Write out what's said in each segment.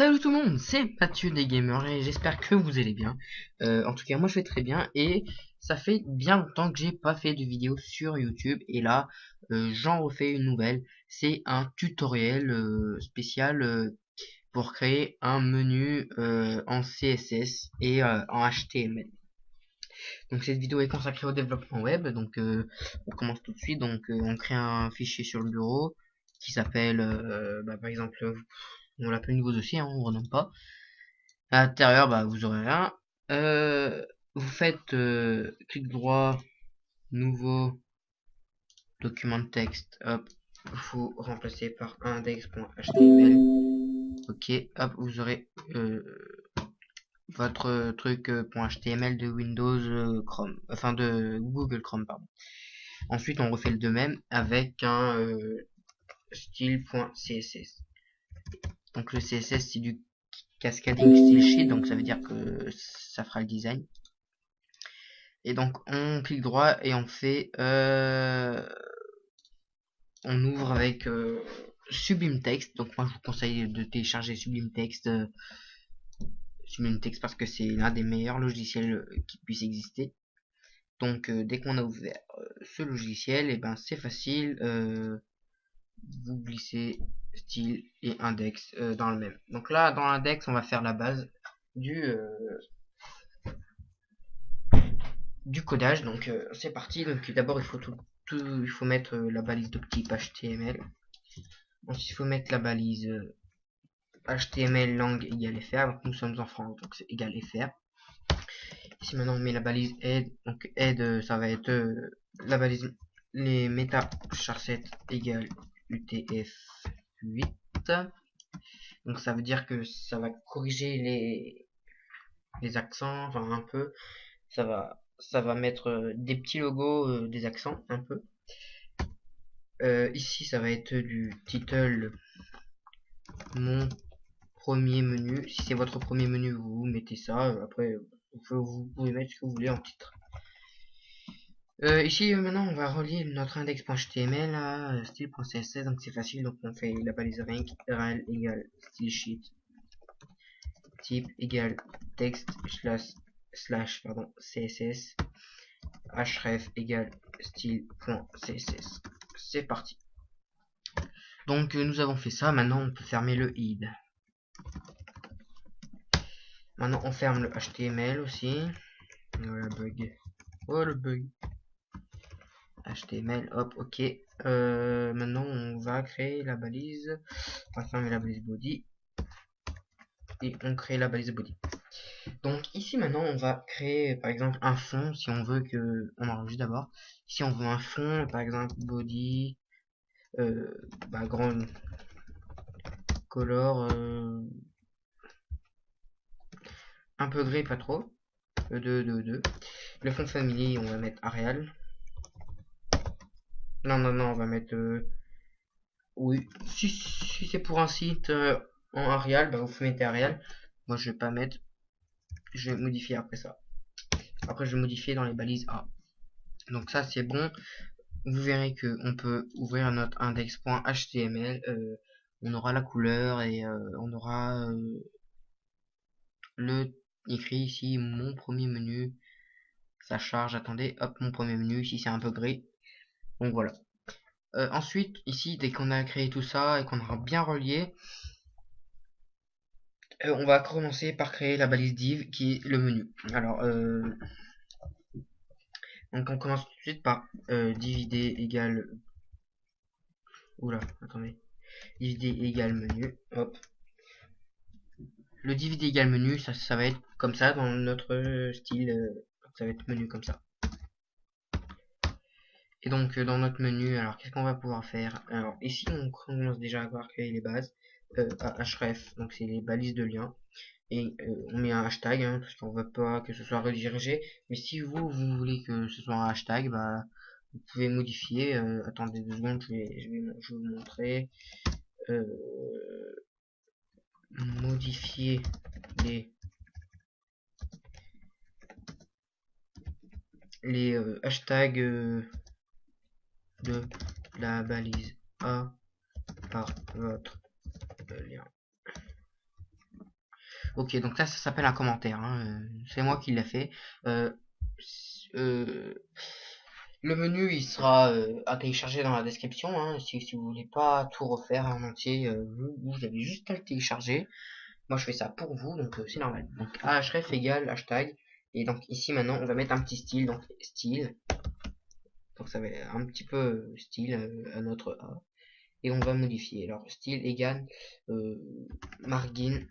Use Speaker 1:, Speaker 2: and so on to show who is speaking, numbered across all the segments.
Speaker 1: Salut tout le monde, c'est Mathieu des Gamers et j'espère que vous allez bien. En tout cas, moi je vais très bien et ça fait bien longtemps que j'ai pas fait de vidéo sur YouTube et là j'en refais une nouvelle. C'est un tutoriel spécial pour créer un menu en CSS et en HTML. Donc cette vidéo est consacrée au développement web. Donc on commence tout de suite. Donc on crée un fichier sur le bureau qui s'appelle par exemple on l'appelle niveau dossier, hein, on renomme pas. À l'intérieur, vous aurez rien. Euh, Vous faites clic droit, nouveau, document de texte, hop, vous remplacez par index.html. Ok, hop, vous aurez votre truc .html de Windows Chrome, enfin de Google Chrome, pardon. Ensuite, on refait le de même avec un style.css. Donc le CSS, c'est du cascading style sheet, donc ça veut dire que ça fera le design. Et donc on clique droit et on fait on ouvre avec Sublime Text. Donc moi je vous conseille de télécharger Sublime Text parce que c'est l'un des meilleurs logiciels qui puisse exister. Donc dès qu'on a ouvert ce logiciel, et ben c'est facile, vous glissez style et index dans le même. Donc là dans l'index on va faire la base du codage. Donc c'est parti. Donc d'abord il faut mettre la balise de type HTML. Ensuite il faut mettre la balise HTML langue égale fr. Donc nous sommes en France, donc c'est égal fr. Ici maintenant on met la balise head. Donc head ça va être la balise les méta char7 égale UTF-8. Donc ça veut dire que ça va corriger les accents, enfin un peu. Ça va mettre des petits logos, des accents un peu. Ici ça va être du title mon premier menu. Si c'est votre premier menu, vous mettez ça. Après vous pouvez mettre ce que vous voulez en titre. Ici maintenant on va relier notre index.html à style.css, donc c'est facile. Donc on fait la balise rank rel égale style sheet type égale text slash css href égale style.css. C'est parti. Donc nous avons fait ça. Maintenant on peut fermer le id. Maintenant on ferme le HTML aussi. Voilà, bug. Oh le bug. HTML, hop, ok. Maintenant on va créer la balise. On va fermer la balise body. Et on crée la balise body. Donc ici maintenant on va créer par exemple un fond si on veut que. On enregistre d'abord. Si on veut un fond, par exemple body. Grand color. Un peu gris, pas trop. 2. Le fond family, on va mettre Arial. Non, on va mettre. Oui, si c'est pour un site en Arial, vous mettez Arial. Moi, je vais pas mettre. Je vais modifier après ça. Après, je vais modifier dans les balises A. Donc, ça, c'est bon. Vous verrez que on peut ouvrir notre index.html. On aura la couleur et on aura le écrit ici mon premier menu. Ça charge, attendez, hop, mon premier menu. Ici, c'est un peu gris. Donc, voilà. Ensuite, ici, dès qu'on a créé tout ça et qu'on aura bien relié, on va commencer par créer la balise div qui est le menu. Alors, donc on commence tout de suite par divider égale. Oula, attendez. Divider égale menu. Hop. Le divider égale menu, ça va être comme ça dans notre style. Ça va être menu comme ça. Et donc dans notre menu, alors qu'est-ce qu'on va pouvoir faire? Alors ici on commence déjà à avoir créé les bases. href, donc c'est les balises de lien. Et on met un hashtag parce qu'on veut pas que ce soit redirigé. Mais si vous voulez que ce soit un hashtag, vous pouvez modifier. Attendez 2 secondes, je vais vous montrer. Euh, Modifier les hashtags de la balise A par votre lien. Ok, donc là ça s'appelle un commentaire, hein. C'est moi qui l'ai fait. Euh, euh, le menu il sera à télécharger dans la description, hein. Si vous voulez pas tout refaire en entier, vous avez juste à le télécharger. Moi je fais ça pour vous, donc c'est normal. Donc href égale hashtag. Et donc ici maintenant on va mettre un petit style, donc style. Donc ça va être un petit peu style à notre A. Et on va modifier. Alors style égale margin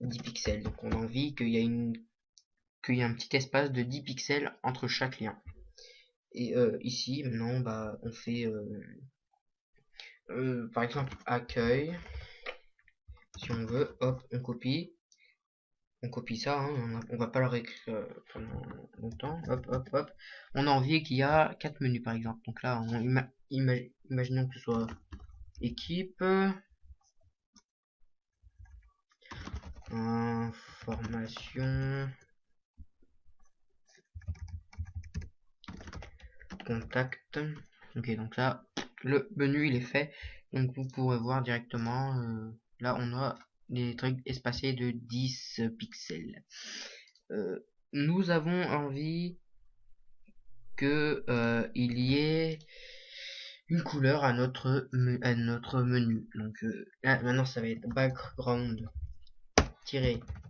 Speaker 1: 10 pixels. Donc on a envie qu'il y ait un petit espace de 10 pixels entre chaque lien. Et ici maintenant bah on fait par exemple accueil. Si on veut, hop, on copie ça, hein, on va pas le réécrire pendant longtemps, hop, hop, hop. On a envie qu'il y a 4 menus par exemple. Donc là, imaginons que ce soit équipe, information, contact. Ok, donc là, le menu il est fait. Donc vous pourrez voir directement, là on a des trucs espacés de 10 pixels. Nous avons envie que il y ait une couleur à notre menu. Donc là maintenant ça va être background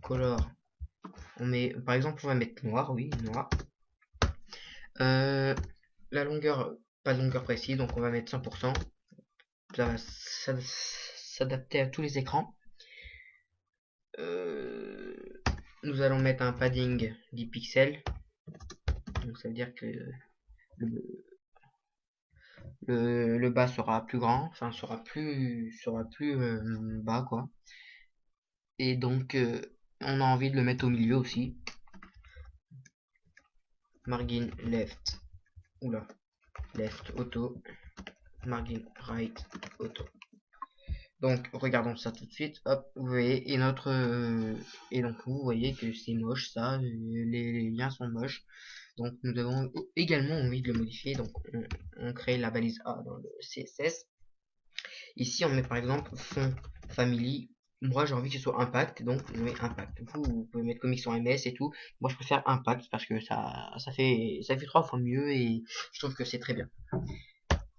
Speaker 1: color. On met par exemple on va mettre noir, oui noir. La longueur, pas de longueur précise, donc on va mettre 100%. Ça va s'adapter à tous les écrans. Nous allons mettre un padding 10 pixels. Donc ça veut dire que le bas sera plus grand, enfin sera plus bas quoi. Et donc on a envie de le mettre au milieu aussi. Margin left, oula, left auto, margin right auto. Donc regardons ça tout de suite. Hop, vous voyez, et donc vous voyez que c'est moche ça, les liens sont moches. Donc nous avons également envie de le modifier. Donc on crée la balise A dans le CSS. Ici on met par exemple fond family. Moi j'ai envie que ce soit impact, donc je mets impact. Vous pouvez mettre comics en MS et tout. Moi je préfère impact parce que ça fait 3 fois mieux et je trouve que c'est très bien.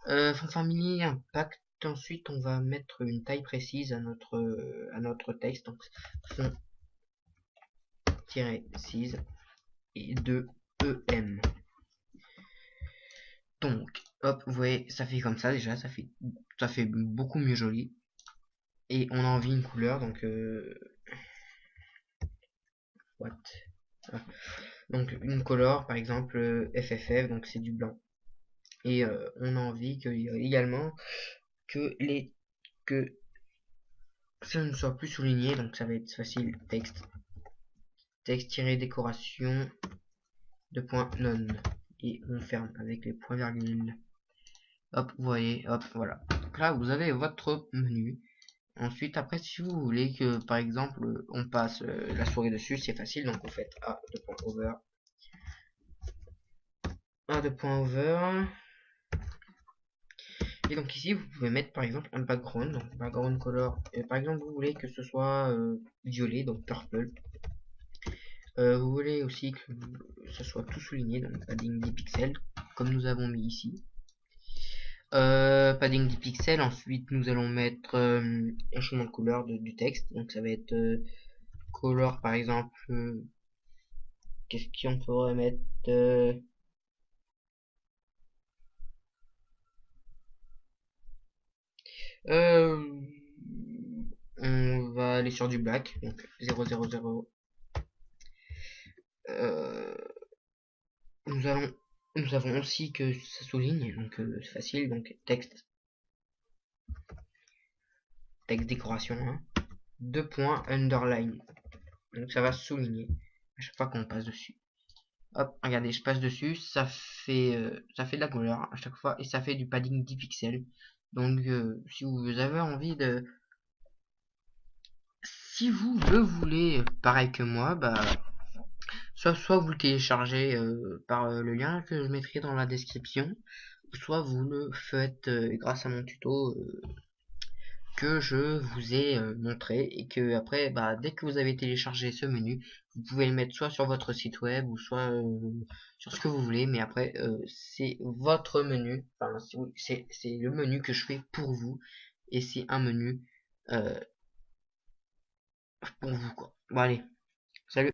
Speaker 1: Fond family impact. Ensuite on va mettre une taille précise à notre texte. Donc fond-6 et 2 EM. Donc hop, vous voyez ça fait comme ça déjà, ça fait beaucoup mieux joli. Et on a envie une couleur, donc what ah. Donc une couleur par exemple FFF, donc c'est du blanc. Et on a envie que également que que ça ne soit plus souligné, donc ça va être facile. Texte-décoration de point non, et on ferme avec les points virgules. Hop, vous voyez, hop, voilà. Donc là vous avez votre menu. Ensuite, après, si vous voulez que, par exemple, on passe la souris dessus, c'est facile. Donc, vous faites A2.over. A2.over. Et donc ici, vous pouvez mettre, par exemple, un background. Donc, background color. Et, par exemple, vous voulez que ce soit violet, donc purple. Vous voulez aussi que ce soit tout souligné, donc padding 10 pixels, comme nous avons mis ici. Padding 10 pixels. Ensuite, nous allons mettre un changement de couleur du texte. Donc, ça va être color, par exemple. Qu'est-ce qu'on pourrait mettre on va aller sur du black, donc 000. Euh, nous avons aussi que ça souligne, donc c'est facile, donc texte décoration, hein. 2 points underline, donc ça va souligner à chaque fois qu'on passe dessus. Hop, regardez, je passe dessus, ça fait de la couleur à chaque fois et ça fait du padding 10 pixels. Donc si vous avez envie de, si vous le voulez pareil que moi, bah soit vous le téléchargez par le lien que je mettrai dans la description, soit vous le faites grâce à mon tuto que je vous ai montré, et que après, bah, dès que vous avez téléchargé ce menu, vous pouvez le mettre soit sur votre site web ou soit sur ce que vous voulez, mais après c'est votre menu, enfin c'est le menu que je fais pour vous, et c'est un menu euh, pour vous, quoi. Bon, allez, salut.